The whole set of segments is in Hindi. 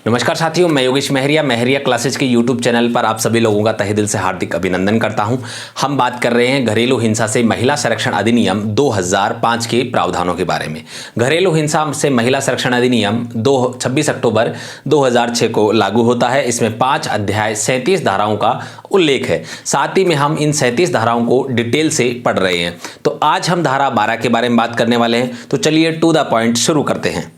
नमस्कार साथियों, मैं योगेश महरिया क्लासेज के यूट्यूब चैनल पर आप सभी लोगों का तहे दिल से हार्दिक अभिनंदन करता हूं। हम बात कर रहे हैं घरेलू हिंसा से महिला संरक्षण अधिनियम 2005 के प्रावधानों के बारे में। घरेलू हिंसा से महिला संरक्षण अधिनियम 26 अक्टूबर 2006 को लागू होता है। इसमें 5 अध्याय 37 धाराओं का उल्लेख है। साथ ही में हम इन 37 धाराओं को डिटेल से पढ़ रहे हैं। तो आज हम धारा 12 के बारे में बात करने वाले हैं। तो चलिए टू द पॉइंट शुरू करते हैं।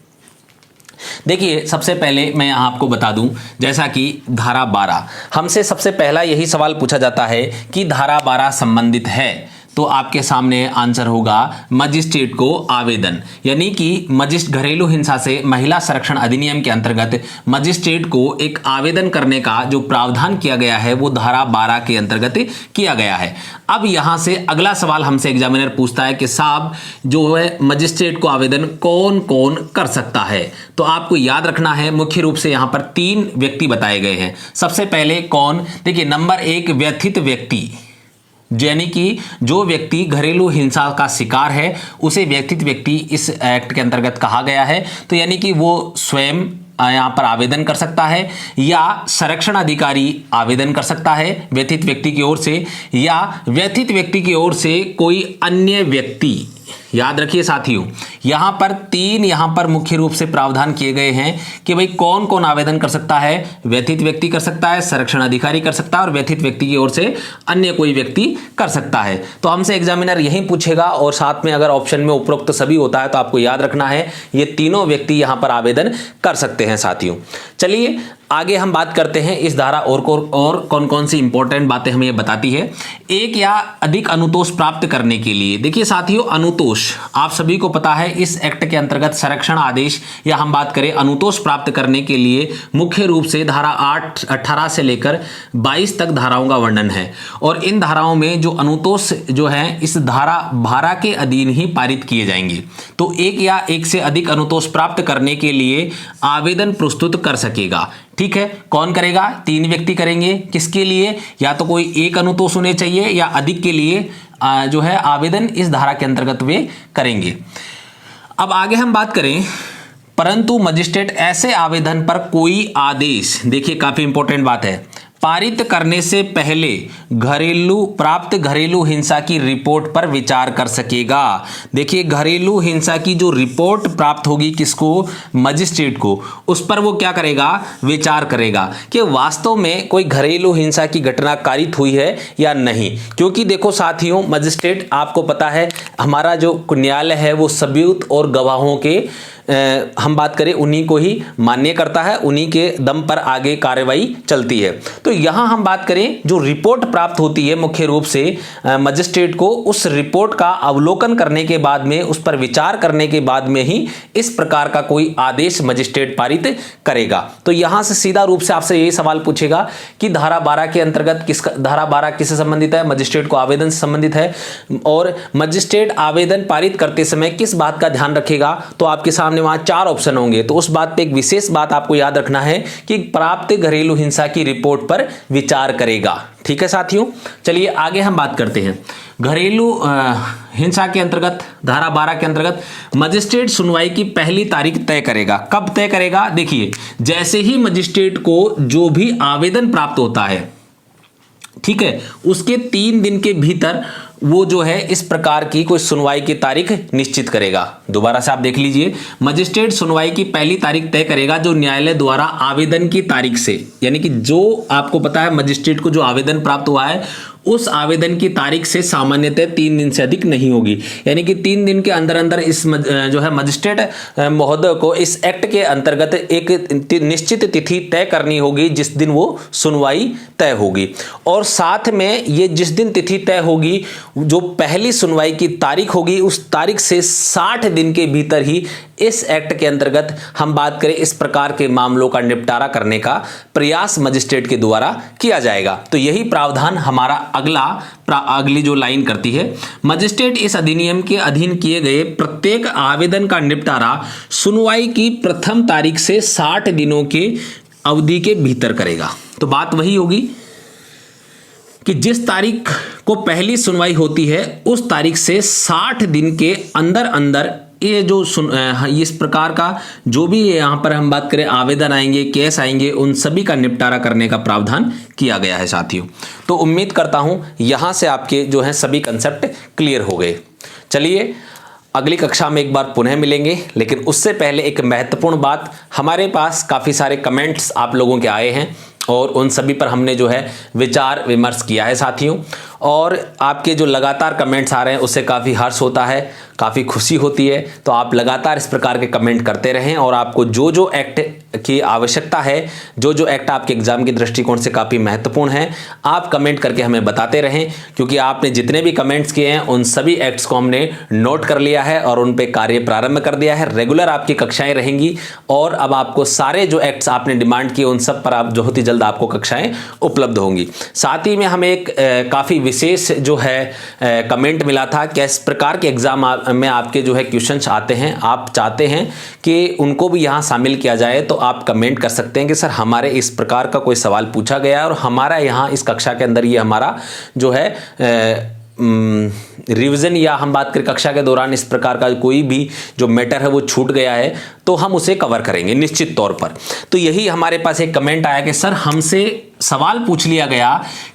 देखिए, सबसे पहले मैं यहाँ आपको बता दूं, जैसा कि धारा 12 हमसे सबसे पहला यही सवाल पूछा जाता है कि धारा 12 संबंधित है, तो आपके सामने आंसर होगा मजिस्ट्रेट को आवेदन, यानी कि घरेलू हिंसा से महिला संरक्षण अधिनियम के अंतर्गत मजिस्ट्रेट को एक आवेदन करने का जो प्रावधान किया गया है वो धारा 12 के अंतर्गत किया गया है। अब यहां से अगला सवाल हमसे एग्जामिनर पूछता है कि साहब जो है मजिस्ट्रेट को आवेदन कौन कौन कर सकता है। तो आपको याद रखना है, मुख्य रूप से यहां पर 3 व्यक्ति बताए गए हैं। सबसे पहले कौन, देखिए नंबर 1 व्यथित व्यक्ति, यानी कि जो व्यक्ति घरेलू हिंसा का शिकार है उसे व्यथित व्यक्ति इस एक्ट के अंतर्गत कहा गया है। तो यानी कि वो स्वयं यहाँ पर आवेदन कर सकता है या संरक्षण अधिकारी आवेदन कर सकता है व्यथित व्यक्ति की ओर से, या व्यथित व्यक्ति की ओर से कोई अन्य व्यक्ति। याद रखिए साथियों, यहां पर 3 यहां पर मुख्य रूप से प्रावधान किए गए हैं कि भाई कौन कौन आवेदन कर सकता है। व्यथित व्यक्ति कर सकता है, संरक्षण अधिकारी कर सकता है और व्यथित व्यक्ति की ओर से अन्य कोई व्यक्ति कर सकता है। तो हमसे एग्जामिनर यही पूछेगा और साथ में अगर ऑप्शन में उपरोक्त सभी होता है तो आपको याद रखना है ये तीनों व्यक्ति यहां पर आवेदन कर सकते हैं साथियों। चलिए आगे हम बात करते हैं इस धारा और कौन कौन सी इंपॉर्टेंट बातें हमें बताती है। एक या अधिक अनुतोष प्राप्त करने के लिए, देखिए साथियों अनुतोष आप सभी को पता है इस एक्ट के अंतर्गत संरक्षण आदेश या हम बात करें अनुतोष प्राप्त करने के लिए मुख्य रूप से धारा 18 से लेकर 22 तक धाराओं का वर्णन है। और इन धाराओं में जो अनुतोष जो है इस धारा 12 के अधीन ही पारित किए जाएंगे। तो एक या एक से अधिक अनुतोष प्राप्त करने के लिए आवेदन प्रस्तुत कर सकेगा। ठीक है, कौन करेगा? 3 व्यक्ति करेंगे। किसके लिए? या तो कोई एक अनुतोष होने चाहिए या अधिक के लिए जो है आवेदन इस धारा के अंतर्गत वे करेंगे। अब आगे हम बात करें, परंतु मजिस्ट्रेट ऐसे आवेदन पर कोई आदेश, देखिए काफी इंपॉर्टेंट बात है, पारित करने से पहले प्राप्त घरेलू हिंसा की रिपोर्ट पर विचार कर सकेगा। देखिए घरेलू हिंसा की जो रिपोर्ट प्राप्त होगी किसको? मजिस्ट्रेट को। उस पर वो क्या करेगा? विचार करेगा कि वास्तव में कोई घरेलू हिंसा की घटना कारित हुई है या नहीं। क्योंकि देखो साथियों, मजिस्ट्रेट आपको पता है हमारा जो न्यायालय है वो सबूत और गवाहों के हम बात करें उन्हीं को ही मान्य करता है, उन्हीं के दम पर आगे कार्रवाई चलती है। तो यहां हम बात करें जो रिपोर्ट प्राप्त होती है मुख्य रूप से मजिस्ट्रेट को, उस रिपोर्ट का अवलोकन करने के बाद में, उस पर विचार करने के बाद में ही इस प्रकार का कोई आदेश मजिस्ट्रेट पारित करेगा। तो यहां से सीधा रूप से आपसे यही सवाल पूछेगा कि धारा 12 के अंतर्गत धारा 12 किससे संबंधित है? मजिस्ट्रेट को आवेदन से संबंधित है। और मजिस्ट्रेट आवेदन पारित करते समय किस बात का ध्यान रखेगा? तो आपके सामने वहां 4 ऑप्शन होंगे। तो उस बात पे एक विशेष बात आपको याद रखना है कि प्राप्त घरेलू हिंसा की रिपोर्ट पर विचार करेगा। ठीक है साथियों, चलिए आगे हम बात करते हैं। घरेलू हिंसा के अंतर्गत धारा 12 के अंतर्गत मजिस्ट्रेट सुनवाई की पहली तारीख तय करेगा। कब तय करेगा? देखिए जैसे ही मजिस्ट्रेट को जो भी आवेदन प्राप्त होता है, ठीक है, उसके 3 दिन के भीतर वो जो है इस प्रकार की कोई सुनवाई की तारीख निश्चित करेगा। दोबारा से आप देख लीजिए, मजिस्ट्रेट सुनवाई की पहली तारीख तय करेगा जो न्यायालय द्वारा आवेदन की तारीख से, यानी कि जो आपको पता है मजिस्ट्रेट को जो आवेदन प्राप्त हुआ है उस आवेदन की तारीख से सामान्यतः 3 दिन से अधिक नहीं होगी। यानी कि 3 दिन के अंदर अंदर इस जो है मजिस्ट्रेट महोदय को इस एक्ट के अंतर्गत एक निश्चित तिथि तय करनी होगी जिस दिन वो सुनवाई तय होगी। और साथ में ये जिस दिन तिथि तय होगी, जो पहली सुनवाई की तारीख होगी, उस तारीख से 60 दिन के भीतर ही इस एक्ट के अंतर्गत हम बात करें इस प्रकार के मामलों का निपटारा करने का प्रयास मजिस्ट्रेट के द्वारा किया जाएगा। तो यही प्रावधान हमारा अगली जो लाइन करती है, मजिस्ट्रेट इस अधिनियम के अधीन किए गए प्रत्येक आवेदन का निपटारा सुनवाई की प्रथम तारीख से 60 दिनों के अवधि के भीतर करेगा। तो बात वही होगी कि जिस तारीख को पहली सुनवाई होती है उस तारीख से 60 दिन के अंदर अंदर ये जो इस प्रकार का जो भी यहाँ पर हम बात करें आवेदन आएंगे, केस आएंगे, उन सभी का निपटारा करने का प्रावधान किया गया है साथियों। तो उम्मीद करता हूँ यहाँ से आपके जो है सभी कंसेप्ट क्लियर हो गए। चलिए अगली कक्षा में एक बार पुनः मिलेंगे, लेकिन उससे पहले एक महत्वपूर्ण बात, हमारे पास काफ़ी सारे कमेंट्स आप लोगों के आए हैं और उन सभी पर हमने जो है विचार विमर्श किया है साथियों। और आपके जो लगातार कमेंट्स आ रहे हैं उससे काफ़ी हर्ष होता है, काफ़ी खुशी होती है। तो आप लगातार इस प्रकार के कमेंट करते रहें और आपको जो जो एक्ट की आवश्यकता है, जो जो एक्ट आपके एग्जाम के दृष्टिकोण से काफ़ी महत्वपूर्ण है, आप कमेंट करके हमें बताते रहें, क्योंकि आपने जितने भी कमेंट्स किए हैं उन सभी एक्ट्स को हमने नोट कर लिया है और उन पर कार्य प्रारंभ कर दिया है। रेगुलर आपकी कक्षाएँ रहेंगी और अब आपको सारे जो एक्ट्स आपने डिमांड किए उन सब पर आप बहुत ही जल्द आपको कक्षाएँ उपलब्ध होंगी। साथ ही में हमें एक काफ़ी विशेष जो है कमेंट मिला था कि इस प्रकार के एग्जाम में आपके जो है क्वेश्चंस आते हैं, आप चाहते हैं कि उनको भी यहाँ शामिल किया जाए, तो आप कमेंट कर सकते हैं कि सर हमारे इस प्रकार का कोई सवाल पूछा गया है और हमारा यहाँ इस कक्षा के अंदर ये हमारा जो है रिवीजन या हम बात करें कक्षा के दौरान इस प्रकार का कोई भी जो मैटर है वो छूट गया है, तो हम उसे कवर करेंगे निश्चित तौर पर। तो यही हमारे पास एक कमेंट आया कि सर हमसे सवाल पूछ लिया गया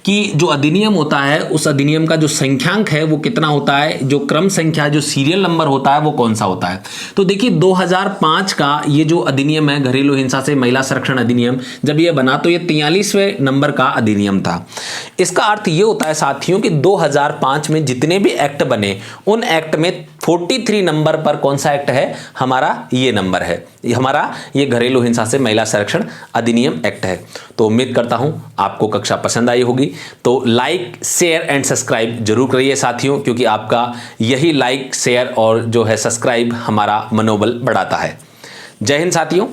कि जो अधिनियम होता है उस अधिनियम का जो संख्यांक है वो कितना होता है, जो क्रम संख्या जो सीरियल नंबर होता है वो कौन सा होता है। तो देखिए 2005 का ये जो अधिनियम है घरेलू हिंसा से महिला संरक्षण अधिनियम, जब ये बना तो ये 43वें नंबर का अधिनियम था। इसका अर्थ ये होता है साथियों कि 2005 में जितने भी एक्ट बने उन एक्ट में 43 नंबर पर कौन सा एक्ट है, हमारा ये नंबर है, हमारा ये घरेलू हिंसा से महिला संरक्षण अधिनियम एक्ट है। तो उम्मीद करता हूं आपको कक्षा पसंद आई होगी। तो लाइक शेयर एंड सब्सक्राइब जरूर करिए साथियों, क्योंकि आपका यही लाइक शेयर और जो है सब्सक्राइब हमारा मनोबल बढ़ाता है। जय हिंद साथियों।